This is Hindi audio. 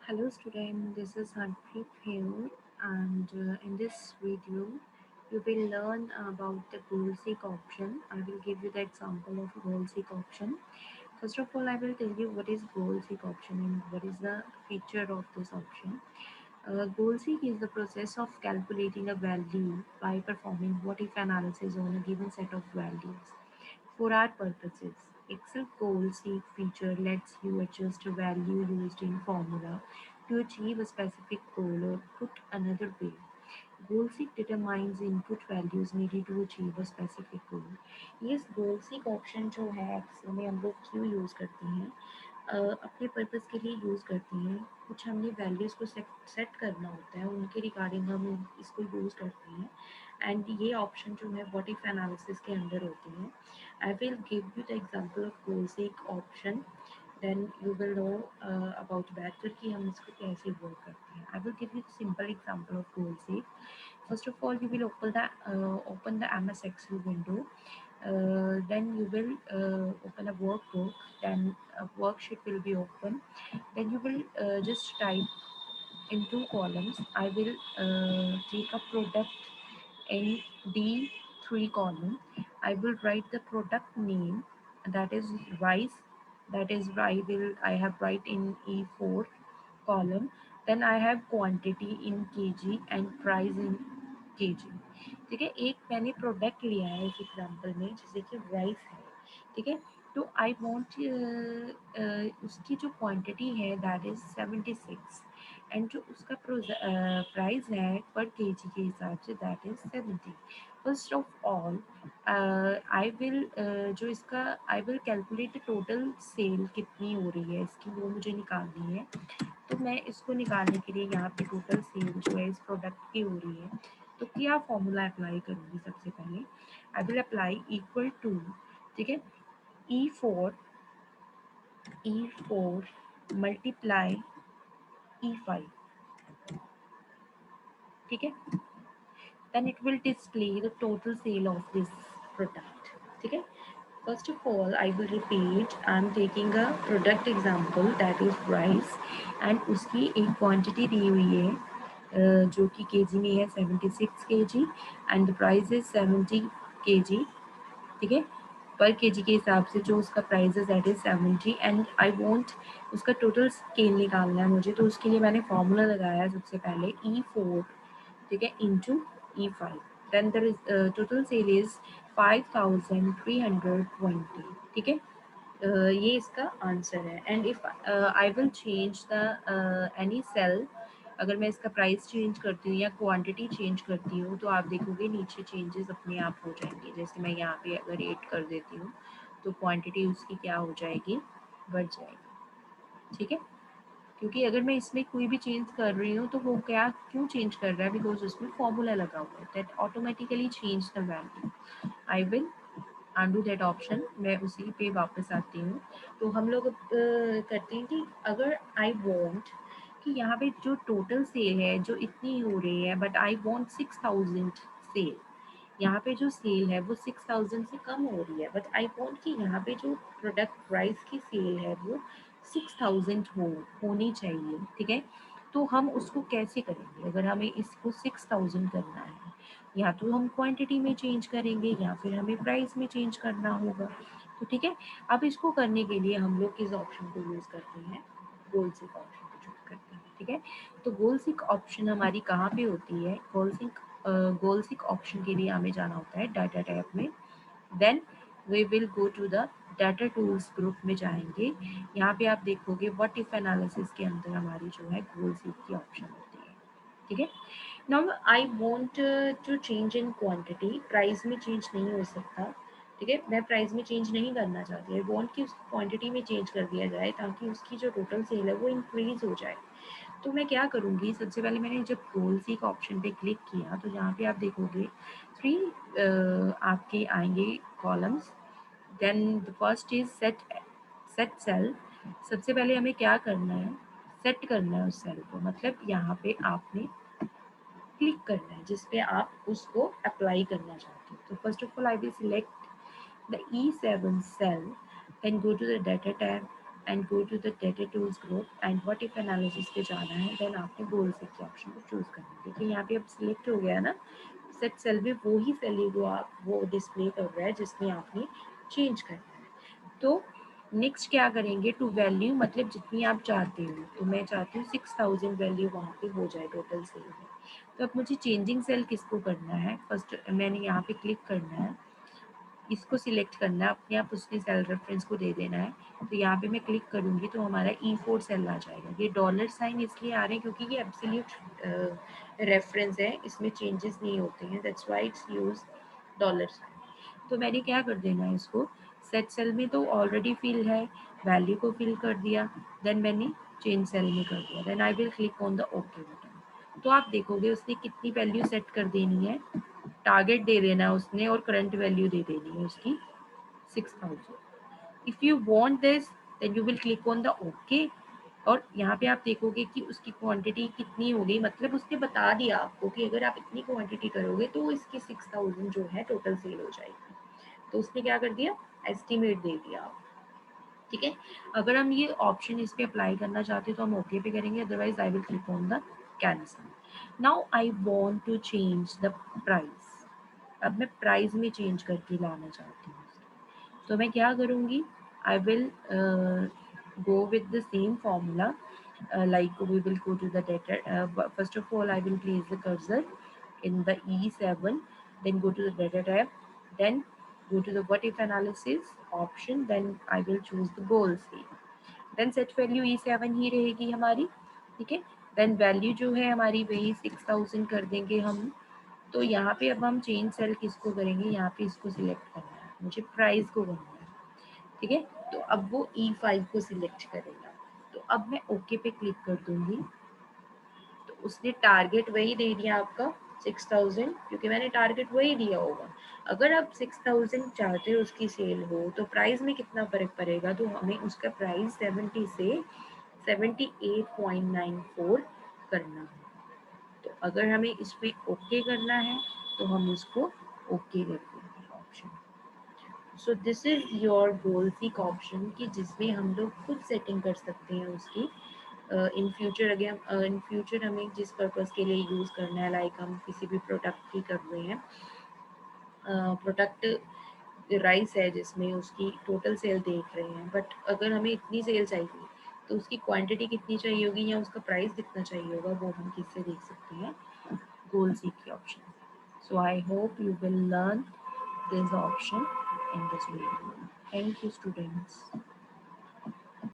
Hello student, this is Harpreet here and in this video you will learn about the goal seek option. I will give you the example of goal seek option. First of all, I will tell you what is goal seek option and what is the feature of this option. Goal seek is the process of calculating a value by performing what if analysis on a given set of values. For our purposes, Excel goal seek feature lets you adjust a value used in formula to achieve a specific goal, or put another way, goal seek determines input values needed to achieve a specific goal. Yes, goal seek option जो है एक्सेल में हम लोग क्यों यूज़ करते हैं, अपने पर्पस के लिए यूज़ करते हैं। कुछ हमने वैल्यूज़ को सेट करना होता है, उनके रिगार्डिंग हम इसको यूज़ करते हैं। एंड ये ऑप्शन जो है व्हाट इफ एनालिसिस के अंदर होते हैं। I will give you the example of goal seek option, then you will know about better कि हम इसको कैसे वर्क करते हैं। I will give you a simple example of goal seek. First of all, you will open the MS Excel window. Then you will open a workbook. Then a worksheet will be open. Then you will just type in two columns. I will take a product in D3 column. I will write the product name, that is rice. That is I have write in E4 column. Then I have quantity in kg and price in kg. ठीक है, एक मैंने प्रोडक्ट लिया है इस एग्जांपल में, जैसे कि राइस है। ठीक है, तो आई वांट उसकी जो क्वांटिटी है दैट इज 76 एंड जो उसका प्राइस है पर केजी के हिसाब say that is 70। First of all I will जो इसका I will calculate total sale कितनी हो रही है इसकी, वो मुझे निकालनी है। तो मैं इसको निकालने के लिए यहाँ पे टोटल सेल जो है इस प्रोडक्ट की हो रही है, तो क्या फॉर्मूला अप्लाई करूँगी? सबसे पहले I will apply equal to, ठीक है, E4 E4 मल्टीप्लाई E5। ठीक है, then it will display the total sale of this product. ठीक है, first of all I will repeat, I am taking a product example that is rice and उसकी एक quantity दी हुई है जो कि केजी में है 76 kg and the price is 70 kg। ठीक है, पर केजी के हिसाब से जो उसका प्राइस है that is 70 and I want उसका टोटल स्केल निकालना है मुझे। तो उसके लिए मैंने फॉर्मूला लगाया सबसे पहले E4, ठीक है, into E5। Then the total cell is 5320। ठीक है, ये इसका आंसर है। And if I will change the any cell, अगर मैं इसका प्राइस चेंज करती हूँ या क्वांटिटी चेंज करती हूँ तो आप देखोगे नीचे चेंजेस अपने आप हो जाएंगे। जैसे मैं यहाँ पे अगर 8 कर देती हूँ तो क्वांटिटी उसकी क्या हो जाएगी, बढ़ जाएगी। ठीक है, क्योंकि अगर मैं इसमें कोई भी चेंज कर रही हूँ तो वो क्या क्यों चेंज कर रहा है, बिकॉज उसमें फॉर्मूला लगा हुआ है that automatically change the value. I will undo that option, मैं उसी पे वापस आती हूँ। तो हम लोग करते हैं कि अगर आई वॉन्ट कि यहाँ पे जो टोटल सेल है जो इतनी हो रही है, बट आई वॉन्ट 6000 सेल। यहाँ पे जो सेल है वो 6000 से कम हो रही है, बट आई वॉन्ट कि यहाँ पे जो प्रोडक्ट प्राइस की सेल है वो 6000 होनी चाहिए। ठीक है, तो हम उसको कैसे करेंगे? अगर हमें इसको 6000 करना है, या तो हम क्वांटिटी में चेंज करेंगे या फिर हमें प्राइस में चेंज करना होगा। तो ठीक है, अब इसको करने के लिए हम लोग किस ऑप्शन को यूज़ करते हैं? गोल सिक ऑप्शन को चूज करते हैं। ठीक है, तो गोल सिक ऑप्शन हमारी कहाँ पे होती है? गोल सिक ऑप्शन के लिए हमें जाना होता है डाटा टैब में। Then we will go to the data tools group में जाएंगे। यहाँ पे आप देखोगे व्हाट इफ एनालिसिस के अंदर हमारी जो है गोल सीक की ऑप्शन होती है। ठीक है, now I want to change in quantity, price में चेंज नहीं हो सकता। ठीक है, मैं प्राइस में चेंज नहीं करना चाहती, आई वांट कि उसको क्वांटिटी में चेंज कर दिया जाए ताकि उसकी जो टोटल सेल है वो इंक्रीज हो जाए। तो मैं क्या करूँगी, सबसे पहले मैंने जब गोल सीक ऑप्शन पे क्लिक किया तो यहाँ पे आप देखोगे 3 आपके आएंगे columns. Then the first is set set cell. सबसे पहले हमें क्या करना है? सेट करना है उस सेल को, मतलब यहाँ पे आपने क्लिक करना है जिस पे आप उसको अप्लाई करना चाहते हो। तो first of all I will select the E7 cell, then go to the data tab, and go to the data tools group and what if analysis पे जाना है, देन आपने गोल सेल के ऑप्शन को चूज करना है। देखिए यहाँ पे अब सिलेक्ट हो गया ना, सेट सेल में वो ही सेल है जो आप वो डिस्प्ले कर रहा है जिसमें आपने चेंज करना है। तो नेक्स्ट क्या करेंगे, टू वैल्यू मतलब जितनी आप चाहते हो, तो मैं चाहती हूँ 6000 वैल्यू वहाँ पे हो जाए टोटल सेल में। तो अब मुझे चेंजिंग सेल किसको करना है, फर्स्ट मैंने यहाँ पे क्लिक करना है, इसको सिलेक्ट करना है, अपने आप उसने सेल रेफरेंस को दे देना है। तो यहाँ पे मैं क्लिक करूँगी तो हमारा E4 सेल आ जाएगा। ये डॉलर साइन इसलिए आ रहे हैं क्योंकि ये एब्सोल्यूट रेफरेंस है, इसमें चेंजेस नहीं होते हैं, that's why it's use dollar sign. तो मैंने क्या कर देना है, इसको सेट सेल में तो ऑलरेडी फिल है, वैल्यू को फिल कर दिया, देन मैंने चेंज सेल में कर दिया, then I will click on the okay button. तो आप देखोगे उसने कितनी वैल्यू सेट कर देनी है, टारगेट दे देना है उसने और करंट वैल्यू दे देनी है उसकी 6000। If you want this then you will click on the okay, और यहाँ पे आप देखोगे कि उसकी क्वांटिटी कितनी हो गई, मतलब उसने बता दिया आपको कि अगर आप इतनी क्वांटिटी करोगे तो इसकी 6000 जो है टोटल सेल हो जाएगी। तो उसने क्या कर दिया, एस्टिमेट दे दिया। ठीक है, अगर हम ये ऑप्शन इस पे अप्लाई करना चाहते हैं तो हम ओके पे करेंगे, otherwise I will click on the cancel. Now I want to change the price. अब मैं प्राइस में चेंज करके लाना चाहती हूँ, तो मैं क्या करूँगी, I will go with the same formula, like we will go to the data, first of all I will place the cursor in the E7, then go to the data tab, then go to the what if analysis option, then I will choose the goal state, then set value E7 ही रहेगी हमारी। ठीक है, then value जो है हमारी वही 6000 कर देंगे हम। तो यहाँ पे अब हम चेंज सेल किसको करेंगे, यहाँ पे इसको सिलेक्ट करना है, मुझे प्राइस को करना है। ठीक है, तो अब वो E5 को सिलेक्ट करेगा। तो अब मैं ओके पे क्लिक कर दूंगी, तो उसने टारगेट वही दे दिया आपका 6000, क्योंकि मैंने टारगेट वही दिया होगा। अगर आप 6000 चाहते हो उसकी सेल हो तो प्राइस में कितना फर्क पड़ेगा, तो हमें उसका प्राइस 70 से 78.94 करना है। तो अगर हमें इसमें ओके करना है तो हम इसको ओके कर देंगे option. So this is your goal seek option, कि जिसमें हम लोग खुद सेटिंग कर सकते हैं उसकी। इन फ्यूचर अगर इन फ्यूचर हमें जिस पर्पज़ के लिए यूज़ करना है, लाइक हम किसी भी प्रोडक्ट की कर रहे हैं, प्रोडक्ट राइस है जिसमें उसकी टोटल सेल देख रहे हैं, बट अगर हमें इतनी सेल चाहिए तो उसकी क्वांटिटी कितनी चाहिए होगी या उसका प्राइस कितना चाहिए होगा, वो हम किससे देख सकते हैं, गोल सीक के option. So I hope you will learn this option in this video. Thank you, students.